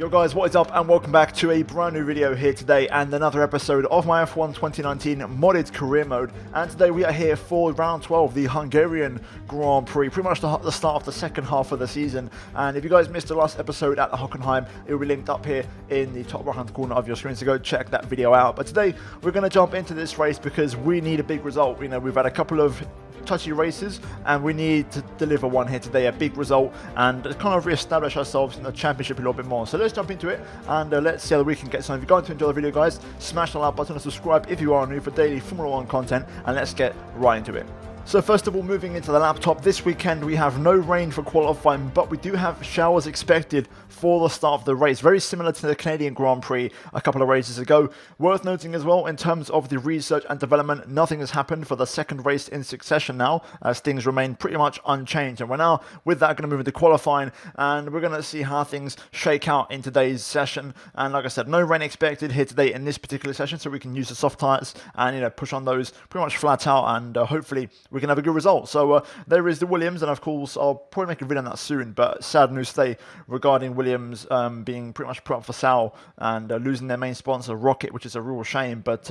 Yo guys, what is up and welcome back to a brand new video here today and another episode of my F1 2019 modded career mode. And today we are here for round 12, the Hungarian Grand Prix, pretty much the start of the second half of the season. And if you guys missed the last episode at the Hockenheim, it will be linked up here in the top right hand corner of your screen, so go check that video out. But today we're going to jump into this race because we need a big result. You know, we've had a couple of touchy races and we need to deliver one here today, a big result, and kind of re-establish ourselves in the championship a little bit more. So let's jump into it and let's see how the weekend gets on. If you're going to enjoy the video guys, smash the like button and subscribe if you are new for daily Formula 1 content, and let's get right into it. So first of all, moving into the laptop, this weekend we have no rain for qualifying, but we do have showers expected for the start of the race, very similar to the Canadian Grand Prix a couple of races ago. Worth noting as well, in terms of the research and development, nothing has happened for the second race in succession now, as things remain pretty much unchanged. And we're now, with that, going to move into qualifying, and we're going to see how things shake out in today's session. And like I said, no rain expected here today in this particular session, so we can use the soft tyres and, you know, push on those pretty much flat out, and hopefully we can have a good result. So there is the Williams, and of course I'll probably make a video on that soon, but sad news today regarding Williams being pretty much put up for sale and losing their main sponsor Rocket, which is a real shame, but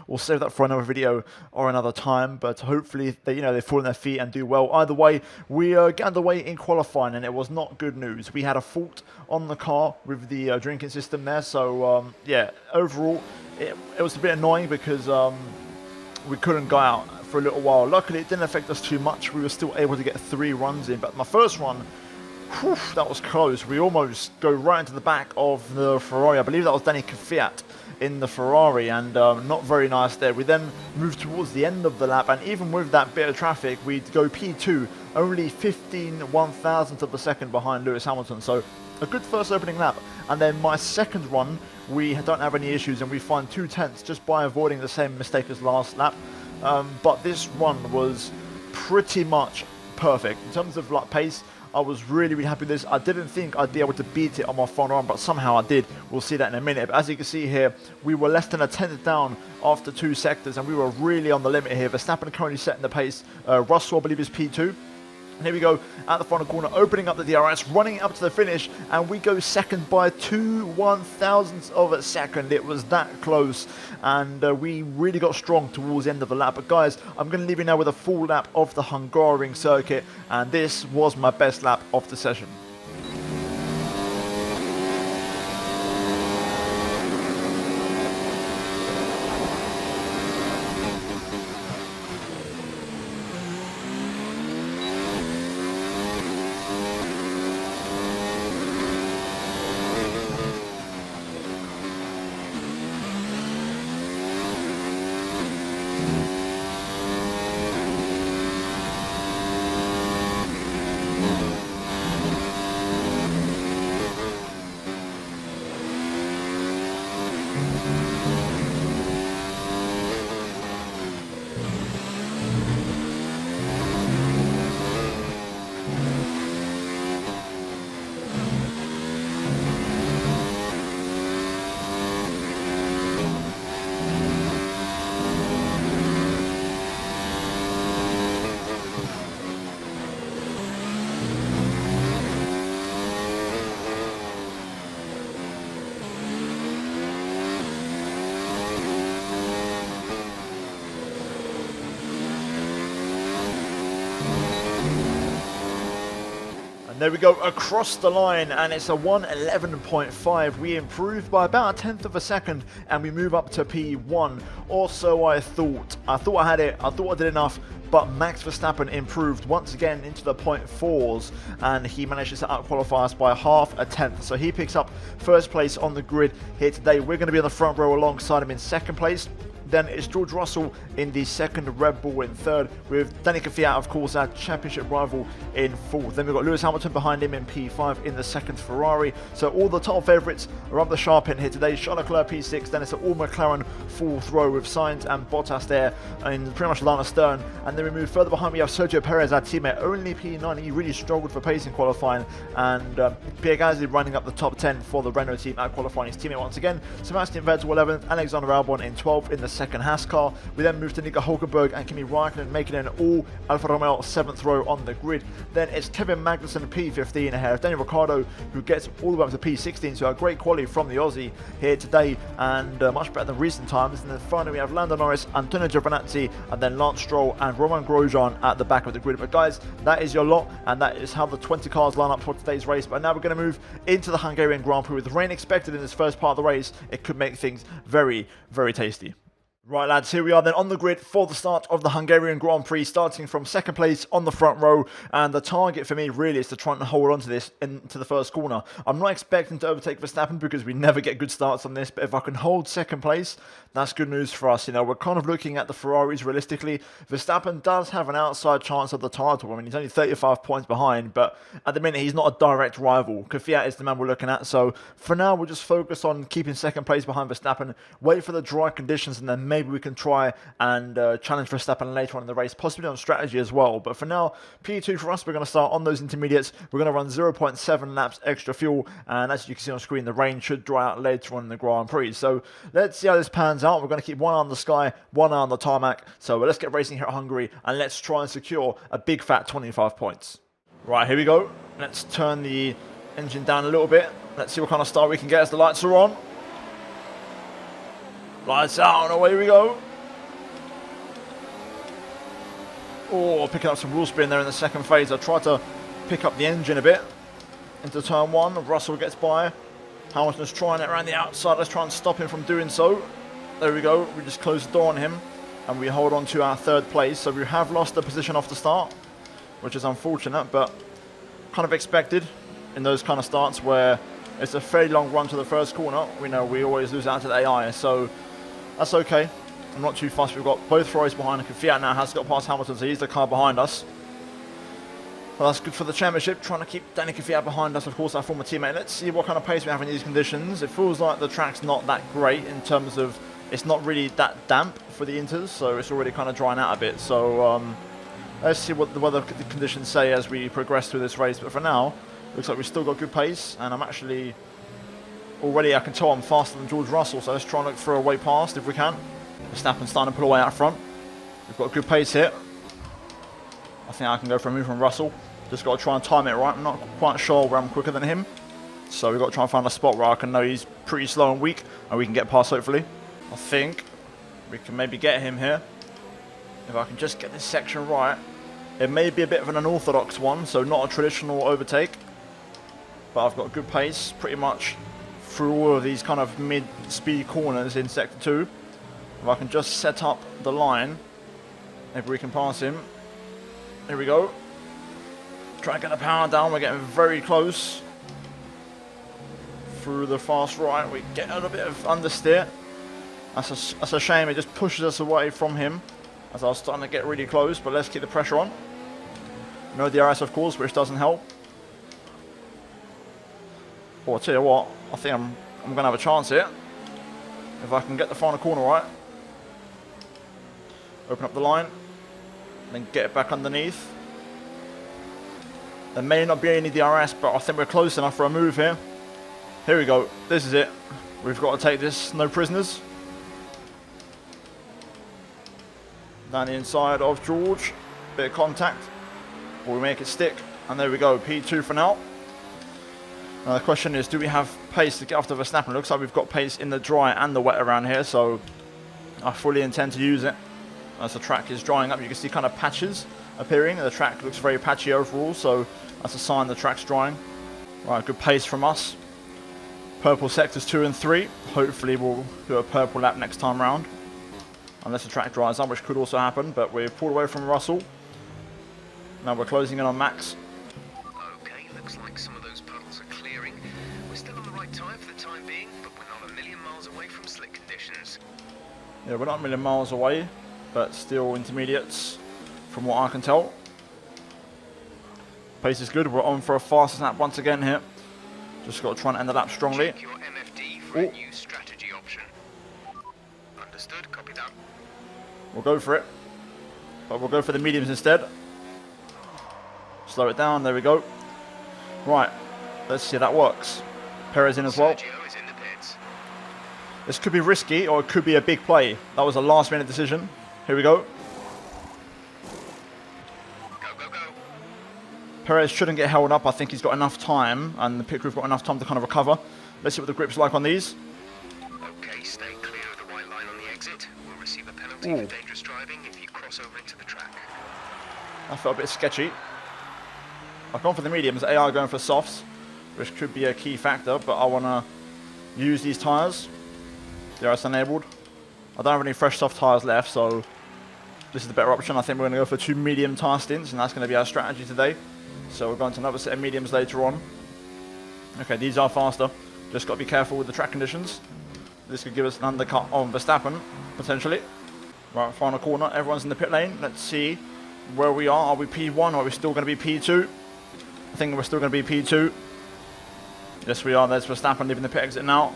we'll save that for another video or another time. But hopefully they fall on their feet and do well. Either way, we get underway in qualifying, and it was not good news. We had a fault on the car with the drinking system there, so yeah, overall it was a bit annoying because we couldn't go out for a little while. Luckily it didn't affect us too much. We were still able to get 3 runs in, but my first run, whew, that was close. We almost go right into the back of the Ferrari. I believe that was Danica Fiat in the Ferrari, and not very nice there. We then moved towards the end of the lap, and even with that bit of traffic, we'd go P2, only 15 1,000th of a second behind Lewis Hamilton, so a good first opening lap. And then my second run, we don't have any issues, and we find 2/10 just by avoiding the same mistake as last lap. But this run was pretty much perfect in terms of like pace. I was really happy with this. I didn't think I'd be able to beat it on my front run, but somehow I did. We'll see that in a minute. But as you can see here, we were less than a tenth down after 2 sectors, and we were really on the limit here. Verstappen currently setting the pace. Russell, I believe, is P2. And here we go at the final corner, opening up the DRS, running up to the finish, and we go second by 2 1,000ths of a second. It was that close, and we really got strong towards the end of the lap. But guys, I'm going to leave you now with a full lap of the Hungarian circuit, and this was my best lap of the session. There we go, across the line, and it's a 1:11.5. We improved by about a tenth of a second, and we move up to P1. Also, I thought I had it. I thought I did enough, but Max Verstappen improved once again into the .4s, and he managed to out-qualify us by half a tenth. So he picks up first place on the grid here today. We're going to be on the front row alongside him in second place. Then it's George Russell in the second, Red Bull in third, with Danica Fiat, of course, our championship rival, in fourth. Then we've got Lewis Hamilton behind him in P5 in the second Ferrari. So all the top favourites are up the sharp end here today. Charles Leclerc P6, then it's an all McLaren fourth row with Sainz and Bottas there in pretty much line astern. And then we move further behind, we have Sergio Perez, our teammate, only P9. He really struggled for pace in qualifying. And Pierre Gasly running up the top 10 for the Renault team, out qualifying his teammate once again. Sebastian Vettel 11th, Alexander Albon in 12th in the second Haas car. We then move to Nico Hulkenberg and Kimi Raikkonen making an all Alfa Romeo 7th row on the grid. Then it's Kevin Magnussen P15 ahead of Daniel Ricciardo, who gets all the way up to P16, so a great quality from the Aussie here today, and much better than recent times. And then finally we have Lando Norris, Antonio Giovinazzi, and then Lance Stroll and Roman Grosjean at the back of the grid. But guys, that is your lot, and that is how the 20 cars line up for today's race. But now we're going to move into the Hungarian Grand Prix. With rain expected in this first part of the race, it could make things very, very tasty. Right lads, here we are then on the grid for the start of the Hungarian Grand Prix, starting from second place on the front row, and the target for me really is to try and hold on to this into the first corner. I'm not expecting to overtake Verstappen because we never get good starts on this, but if I can hold second place, that's good news for us. You know, we're kind of looking at the Ferraris realistically. Verstappen does have an outside chance of the title. I mean, he's only 35 points behind, but at the minute he's not a direct rival. Kvyat is the man we're looking at, so for now we'll just focus on keeping second place behind Verstappen, wait for the dry conditions, and then maybe we can try and challenge Verstappen later on in the race, possibly on strategy as well. But for now, P2 for us, we're going to start on those intermediates. We're going to run 0.7 laps extra fuel, and as you can see on screen, the rain should dry out later on in the Grand Prix. So let's see how this pans out. We're going to keep one eye on the sky, one eye on the tarmac. So let's get racing here at Hungary, and let's try and secure a big fat 25 points. Right, here we go. Let's turn the engine down a little bit. Let's see what kind of start we can get as the lights are on. Lights out, and away we go. Oh, picking up some wheel spin there in the second phase. I tried to pick up the engine a bit into turn one. Russell gets by. Hamilton's trying it around the outside. Let's try and stop him from doing so. There we go. We just close the door on him, and we hold on to our third place. So we have lost the position off the start, which is unfortunate, but kind of expected in those kind of starts where it's a fairly long run to the first corner. We know we always lose out to the AI, so that's okay. I'm not too fussed. We've got both Ferraris behind. Kvyat now has got past Hamilton, so he's the car behind us. Well, that's good for the championship, trying to keep Danny Kvyat behind us, of course, our former teammate. Let's see what kind of pace we have in these conditions. It feels like the track's not that great in terms of, it's not really that damp for the Inters, so it's already kind of drying out a bit. So let's see what the weather conditions say as we progress through this race. But for now, looks like we've still got good pace, and I'm actually already, I can tell I'm faster than George Russell, so let's try and look for a way past if we can. Verstappen's starting to pull away out front. We've got a good pace here. I think I can go for a move from Russell. Just got to try and time it right. I'm not quite sure where I'm quicker than him, so we've got to try and find a spot where I can know he's pretty slow and weak, and we can get past hopefully. I think we can maybe get him here. If I can just get this section right. It may be a bit of an unorthodox one, so not a traditional overtake, but I've got good pace pretty much through all of these kind of mid-speed corners in Sector 2. If I can just set up the line, maybe we can pass him. Here we go. Try and get the power down. We're getting very close. Through the fast right, we get a little bit of understeer. That's a shame. It just pushes us away from him as I was starting to get really close, but let's keep the pressure on. No DRS, of course, which doesn't help. Oh, I'll tell you what, I think I'm going to have a chance here. If I can get the final corner right. Open up the line, then get it back underneath. There may not be any DRS, but I think we're close enough for a move here. Here we go, this is it. We've got to take this, no prisoners. Down the inside of George, bit of contact. Will we make it stick? And there we go, P2 for now. Now the question is, do we have pace to get after Verstappen? It looks like we've got pace in the dry and the wet around here, so I fully intend to use it. As the track is drying up, you can see kind of patches appearing. The track looks very patchy overall, so that's a sign the track's drying. Right, good pace from us. Purple sectors 2 and 3. Hopefully we'll do a purple lap next time round. Unless the track dries up, which could also happen, but we're pulled away from Russell. Now we're closing in on Max. Okay, looks like some of those puddles are clearing. We're still on the right tyre for the time being, but we're not a million miles away from slick conditions. Yeah, we're not a million miles away, but still intermediates from what I can tell. Pace is good. We're on for a fast snap once again here. Just got to try and end the lap strongly. Check your MFD for a new strategy option. Understood, copy that. We'll go for it, but we'll go for the mediums instead. Slow it down, there we go. Right, let's see if that works. Perez in as well. Sergio is in the pits. This could be risky or it could be a big play. That was a last minute decision. Here we go. Go, go, go. Perez shouldn't get held up. I think he's got enough time and the pit crew've got enough time to kind of recover. Let's see what the grip's like on these. Okay, stay clear of the white line on the exit. We'll receive a penalty for dangerous driving if you cross over into the track. That felt a bit sketchy. I've gone for the mediums. AI going for softs, which could be a key factor, but I want to use these tyres. DRS enabled. I don't have any fresh soft tyres left, so this is the better option. I think we're going to go for 2 medium tyre stints, and that's going to be our strategy today. So we're going to another set of mediums later on. Okay, these are faster. Just got to be careful with the track conditions. This could give us an undercut on Verstappen, potentially. Right, final corner. Everyone's in the pit lane. Let's see where we are. Are we P1 or are we still going to be P2? I think we're still going to be P2. Yes, we are. There's Verstappen leaving the pit exit now.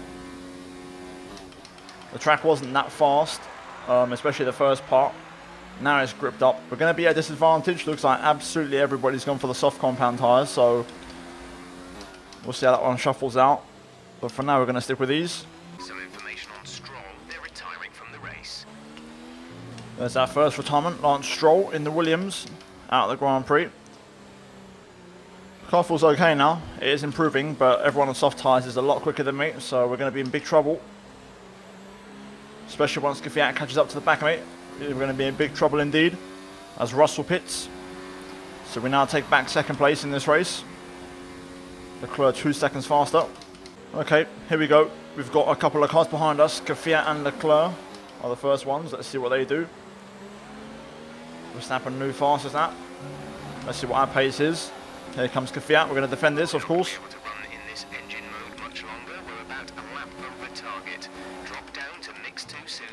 The track wasn't that fast, especially the first part. Now it's gripped up. We're going to be at a disadvantage. Looks like absolutely everybody's gone for the soft compound tyres, so we'll see how that one shuffles out. But for now, we're going to stick with these. Some information on Stroll. They're retiring from the race. There's our first retirement. Lance Stroll in the Williams out of the Grand Prix. Car feels okay now. It is improving, but everyone on soft tyres is a lot quicker than me, so we're going to be in big trouble. Especially once Kvyat catches up to the back of me. We're going to be in big trouble indeed, as Russell pits. So we now take back second place in this race. Leclerc 2 seconds faster. Okay, here we go. We've got a couple of cars behind us. Kvyat and Leclerc are the first ones. Let's see what they do. Verstappen new fastest lap. Let's see what our pace is. Here comes Kvyat. We're going to defend this, of course. Able to run in this engine mode much longer. We're about a lap over target. Drop down to mix too soon.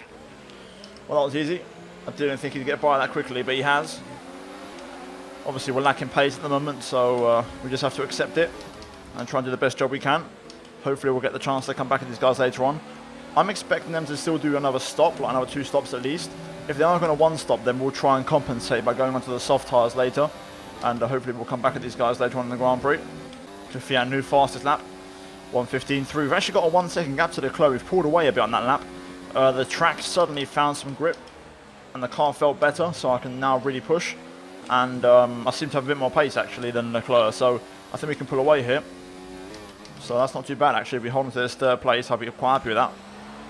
Well, that was easy. I didn't think he'd get by that quickly, but he has. Obviously, we're lacking pace at the moment, so we just have to accept it and try and do the best job we can. Hopefully, we'll get the chance to come back at these guys later on. I'm expecting them to still do another stop, like another 2 stops at least. If they are going to 1 stop, then we'll try and compensate by going onto the soft tyres later. And hopefully, we'll come back at these guys later on in the Grand Prix. Kvyat, new fastest lap. 1:15 through. We've actually got a 1 second gap to Leclerc. We've pulled away a bit on that lap. The track suddenly found some grip and the car felt better, so I can now really push. And I seem to have a bit more pace actually than Leclerc, so I think we can pull away here. So that's not too bad actually. If we hold on to this 3rd place, I'll be quite happy with that.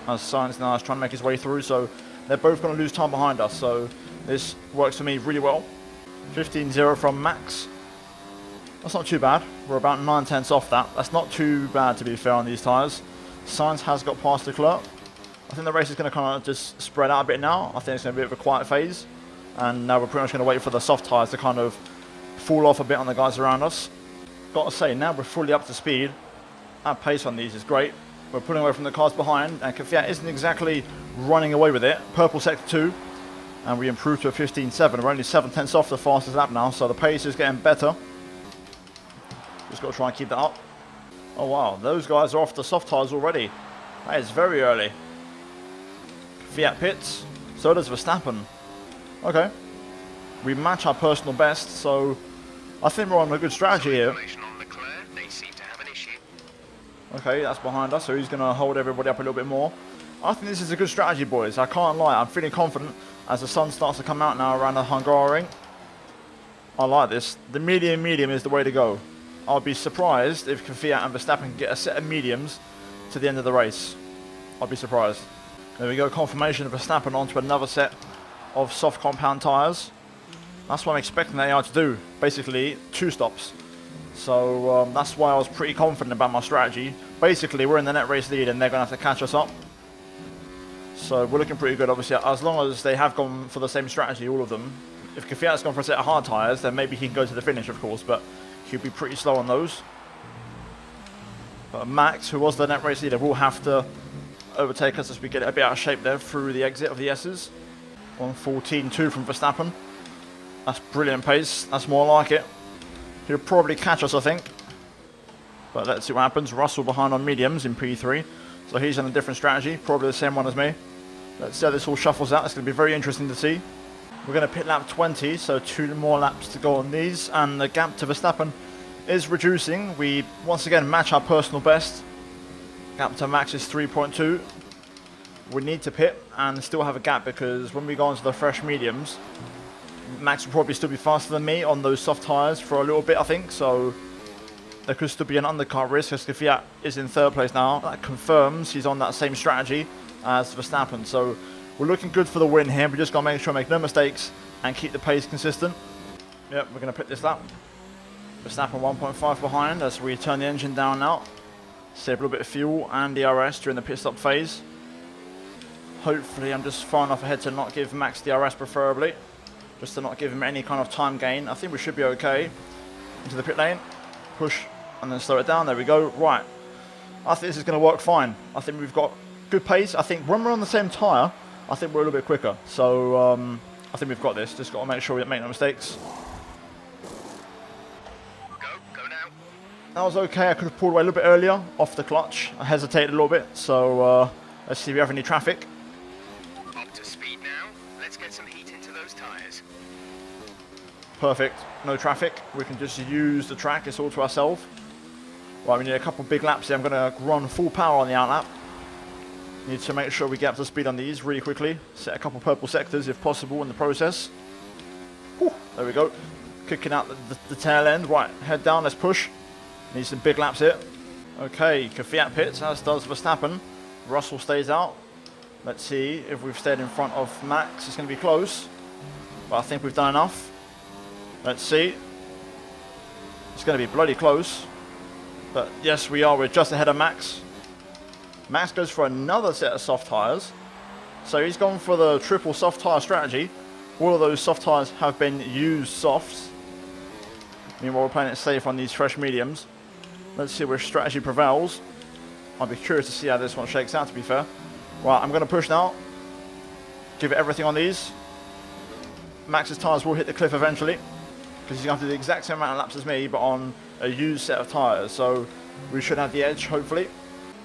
As Sainz now is trying to make his way through, so they're both going to lose time behind us, so this works for me really well. 15-0 from Max. That's not too bad. We're about 9/10 off that. That's not too bad to be fair on these tyres. Sainz has got past Leclerc. I think the race is going to kind of just spread out a bit now. I think it's going to be a bit of a quiet phase. And now we're pretty much going to wait for the soft tyres to kind of fall off a bit on the guys around us. Got to say, now we're fully up to speed. Our pace on these is great. We're pulling away from the cars behind, and Kvyat isn't exactly running away with it. Purple sector 2, and we improved to a 15.7. We're only 7/10 off the fastest lap now, so the pace is getting better. Just got to try and keep that up. Oh wow, those guys are off the soft tyres already. That is very early. Kvyat pits, so does Verstappen. Okay, we match our personal best, so I think we're on a good strategy here. Okay, that's behind us, so he's going to hold everybody up a little bit more. I think this is a good strategy, boys. I can't lie. I'm feeling confident as the sun starts to come out now around the Hungarian. I like this. The medium is the way to go. I'll be surprised if Kvyat and Verstappen get a set of mediums to the end of the race. I'll be surprised. There we go, confirmation of Verstappen onto another set of soft compound tyres. That's what I'm expecting the AI to do. Basically, 2 stops. So that's why I was pretty confident about my strategy. Basically, we're in the net race lead and they're going to have to catch us up. So we're looking pretty good, obviously, as long as they have gone for the same strategy, all of them. If Kvyat's gone for a set of hard tyres, then maybe he can go to the finish, of course, but he'll be pretty slow on those. But Max, who was the net race leader, will have to overtake us as we get a bit out of shape there through the exit of the S's. 1:14.2 from Verstappen. That's brilliant pace. That's more like it. He'll probably catch us, I think. But let's see what happens. Russell behind on mediums in P3. So he's on a different strategy. Probably the same one as me. Let's see how this all shuffles out. It's going to be very interesting to see. We're going to pit lap 20. So 2 more laps to go on these. And the gap to Verstappen is reducing. We once again match our personal best. Gap to Max is 3.2. we need to pit and still have a gap, because when we go into the fresh mediums, Max will probably still be faster than me on those soft tyres for a little bit, I think. So there could still be an undercut risk, as Kvyat is in 3rd place now. That confirms he's on that same strategy as Verstappen. So we're looking good for the win here. We just got to make sure we make no mistakes and keep the pace consistent. Yep, we're going to pit this lap. Verstappen 1.5 behind as we turn the engine down now. Save a little bit of fuel and DRS during the pit stop phase. Hopefully I'm just far enough ahead to not give Max DRS preferably. Just to not give him any kind of time gain. I think we should be okay. Into the pit lane. Push and then slow it down. There we go. Right. I think this is going to work fine. I think we've got good pace. I think when we're on the same tyre, I think we're a little bit quicker. So I think we've got this. Just got to make sure we don't make no mistakes. Go now. That was okay. I could have pulled away a little bit earlier off the clutch. I hesitated a little bit. So let's see if we have any traffic. Up to speed now. Let's get some heat into those tyres. Perfect. No traffic. We can just use the track. It's all to ourselves. Right, we need a couple big laps here. I'm going to run full power on the outlap. Need to make sure we get up to speed on these really quickly. Set a couple purple sectors if possible in the process. Whew, there we go. Kicking out the tail end. Right, head down. Let's push. Need some big laps here. Okay, Kvyat pits, as does Verstappen. Russell stays out. Let's see if we've stayed in front of Max. It's going to be close, but I think we've done enough. Let's see. It's going to be bloody close. But yes, we are. We're just ahead of Max. Max goes for another set of soft tyres. So he's gone for the triple soft tyre strategy. All of those soft tyres have been used softs. Meanwhile, we're playing it safe on these fresh mediums. Let's see which strategy prevails. I'd be curious to see how this one shakes out, to be fair. Right, I'm going to push now. Give it everything on these. Max's tyres will hit the cliff eventually, because he's going to have to do the exact same amount of laps as me, but on a used set of tyres. So we should have the edge, hopefully.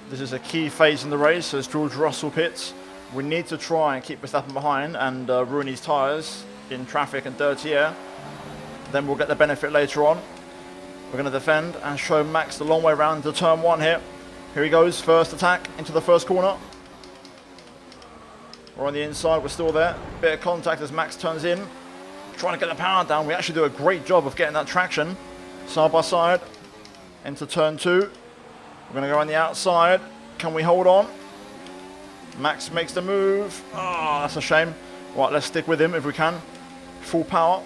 This is a key phase in the race, as George Russell pits. We need to try and keep Verstappen behind and ruin his tyres in traffic and dirty air. Then we'll get the benefit later on. We're going to defend and show Max the long way around to turn 1 here. Here he goes, first attack into the first corner. We're on the inside, we're still there. Bit of contact as Max turns in. Trying to get the power down. We actually do a great job of getting that traction. Side by side. Into turn 2. We're going to go on the outside. Can we hold on? Max makes the move. Oh, that's a shame. Right, let's stick with him if we can. Full power.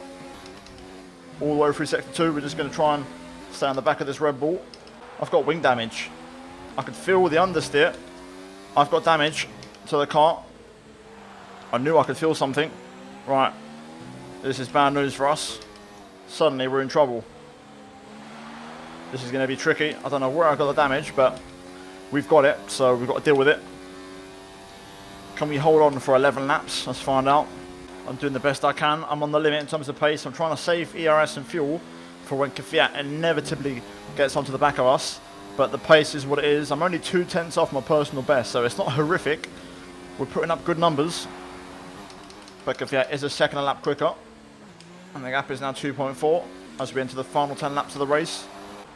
All the way through sector 2. We're just going to try and stay on the back of this Red Bull. I've got wing damage. I can feel the understeer. I've got damage to the car. I knew I could feel something. Right. This is bad news for us. Suddenly we're in trouble. This is going to be tricky. I don't know where I got the damage, but we've got it, so we've got to deal with it. Can we hold on for 11 laps? Let's find out. I'm doing the best I can. I'm on the limit in terms of pace. I'm trying to save ERS and fuel for when Kvyat inevitably gets onto the back of us. But the pace is what it is. I'm only 2/10 off my personal best, so it's not horrific. We're putting up good numbers. But Kvyat is a second a lap quicker. And the gap is now 2.4 as we enter the final 10 laps of the race.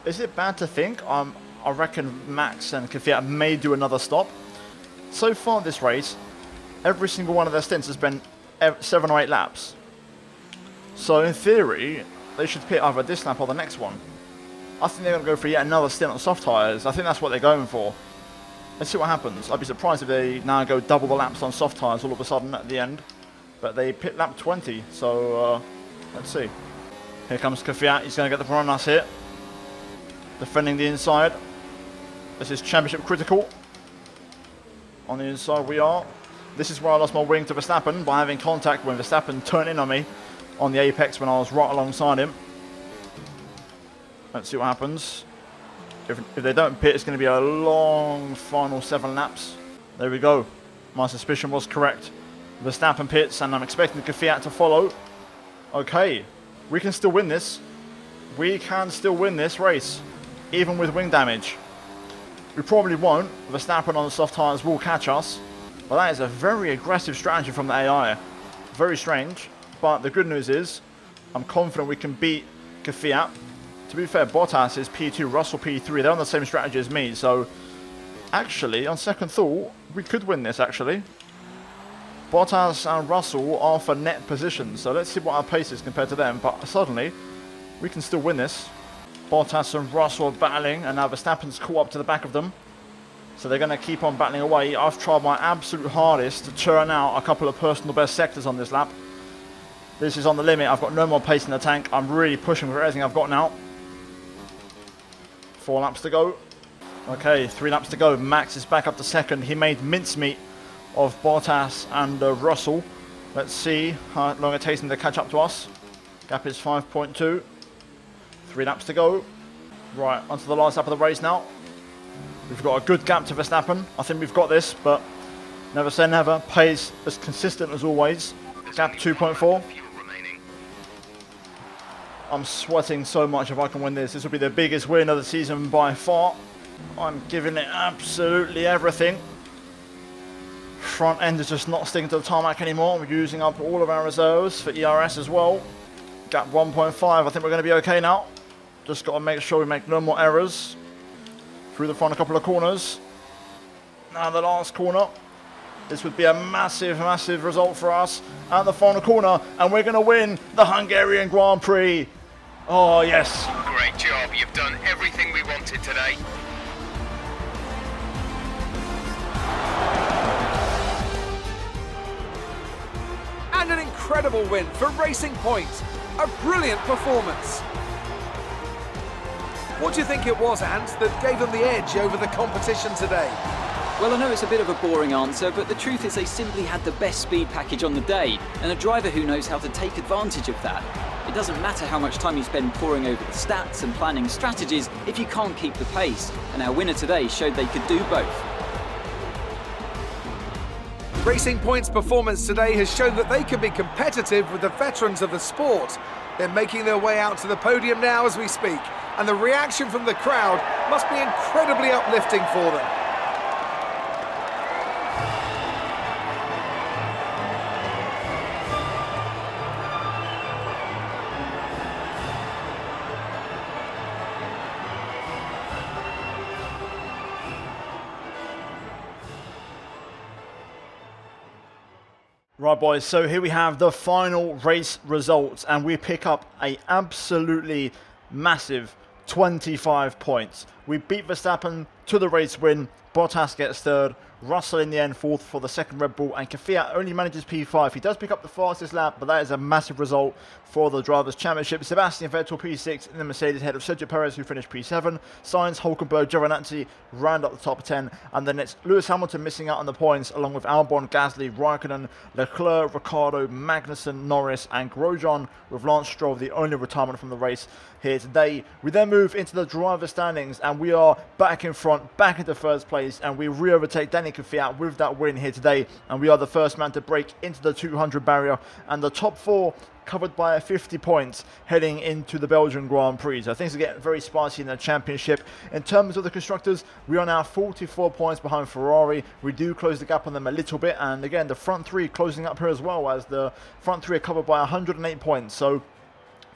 Is it bad to think? I reckon Max and Kvyat may do another stop. So far this race, every single one of their stints has been 7 or 8 laps. So in theory, they should pit either this lap or the next one. I think they're going to go for yet another stint on soft tyres. I think that's what they're going for. Let's see what happens. I'd be surprised if they now go double the laps on soft tyres all of a sudden at the end. But they pit lap 20, so let's see. Here comes Kvyat. He's going to get the front on us here. Defending the inside. This is championship critical. On the inside we are. This is where I lost my wing to Verstappen by having contact when Verstappen turned in on me on the apex when I was right alongside him. Let's see what happens. If they don't pit, it's going to be a long final 7 laps. There we go. My suspicion was correct. Verstappen pits, and I'm expecting the Kvyat to follow. Okay, we can still win this. We can still win this race, even with wing damage. We probably won't. Verstappen on the soft tyres will catch us. But that is a very aggressive strategy from the AI. Very strange. But the good news is, I'm confident we can beat Kvyat. To be fair, Bottas is P2, Russell P3. They're on the same strategy as me. So Actually, on second thought, we could win this, actually. Bottas and Russell are for net positions, so let's see what our pace is compared to them. But suddenly, we can still win this. Bottas and Russell are battling, and now Verstappen's caught up to the back of them. So they're going to keep on battling away. I've tried my absolute hardest to churn out a couple of personal best sectors on this lap. This is on the limit. I've got no more pace in the tank. I'm really pushing for everything I've got now. 4 laps to go. Okay, 3 laps to go. Max is back up to second. He made mincemeat of Bottas and Russell. Let's see how long it takes him to catch up to us. Gap is 5.2. 3 laps to go. Right, onto the last lap of the race now. We've got a good gap to Verstappen. I think we've got this, but never say never. Pace as consistent as always. Gap 2.4. I'm sweating so much if I can win this. This will be the biggest win of the season by far. I'm giving it absolutely everything. Front end is just not sticking to the tarmac anymore. We're using up all of our reserves for ERS as well. Gap 1.5. I think we're going to be okay now. Just got to make sure we make no more errors. Through the front a couple of corners. Now the last corner. This would be a massive, massive result for us at the final corner, and we're going to win the Hungarian Grand Prix. Oh, yes. Great job. You've done everything we wanted today. And an incredible win for Racing Point. A brilliant performance. What do you think it was, Ant, that gave them the edge over the competition today? Well, I know it's a bit of a boring answer, but the truth is they simply had the best speed package on the day, and a driver who knows how to take advantage of that. It doesn't matter how much time you spend poring over the stats and planning strategies if you can't keep the pace, and our winner today showed they could do both. Racing Point's performance today has shown that they can be competitive with the veterans of the sport. They're making their way out to the podium now as we speak, and the reaction from the crowd must be incredibly uplifting for them. Right, boys, so here we have the final race results, and we pick up a absolutely massive 25 points. We beat Verstappen to the race win. Bottas gets third. Russell in the end fourth for the second Red Bull, and Kvyat only manages P5. He does pick up the fastest lap, but that is a massive result for the Drivers' Championship. Sebastian Vettel P6 in the Mercedes ahead of Sergio Perez, who finished P7. Sainz, Hulkenberg, Giovinazzi round up the top 10, and then it's Lewis Hamilton missing out on the points, along with Albon, Gasly, Raikkonen, Leclerc, Ricciardo, Magnussen, Norris, and Grosjean, with Lance Stroll the only retirement from the race here today. We then move into the driver standings, and we are back in front, back into first place, and we re-overtake Danny Kvyat with that win here today, and we are the first man to break into the 200 barrier, and the top 4 covered by 50 points heading into the Belgian Grand Prix. So things are getting very spicy in the championship. In terms of the constructors, we are now 44 points behind Ferrari. We do close the gap on them a little bit, and again the front 3 closing up here as well, as the front 3 are covered by 108 points. So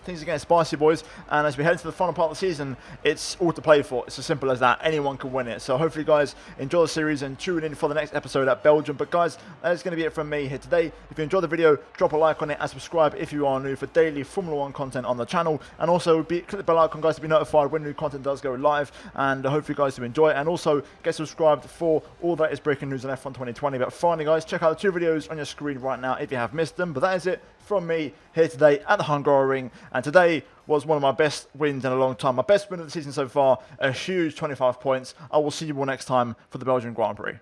things are getting spicy, boys, and as we head into the final part of the season, it's all to play for. It's as simple as that. Anyone can win it. So hopefully, guys, enjoy the series and tune in for the next episode at Belgium. But guys, that is going to be it from me here today. If you enjoyed the video, drop a like on it and subscribe if you are new for daily Formula 1 content on the channel. And also, click the bell icon, guys, to be notified when new content does go live. And hopefully, guys, do enjoy it. And also, get subscribed for all that is breaking news on F1 2020. But finally, guys, check out the 2 videos on your screen right now if you have missed them. But that is it from me here today at the Hungarian, and today was one of my best wins in a long time. My best win of the season so far, a huge 25 points. I will see you all next time for the Belgian Grand Prix.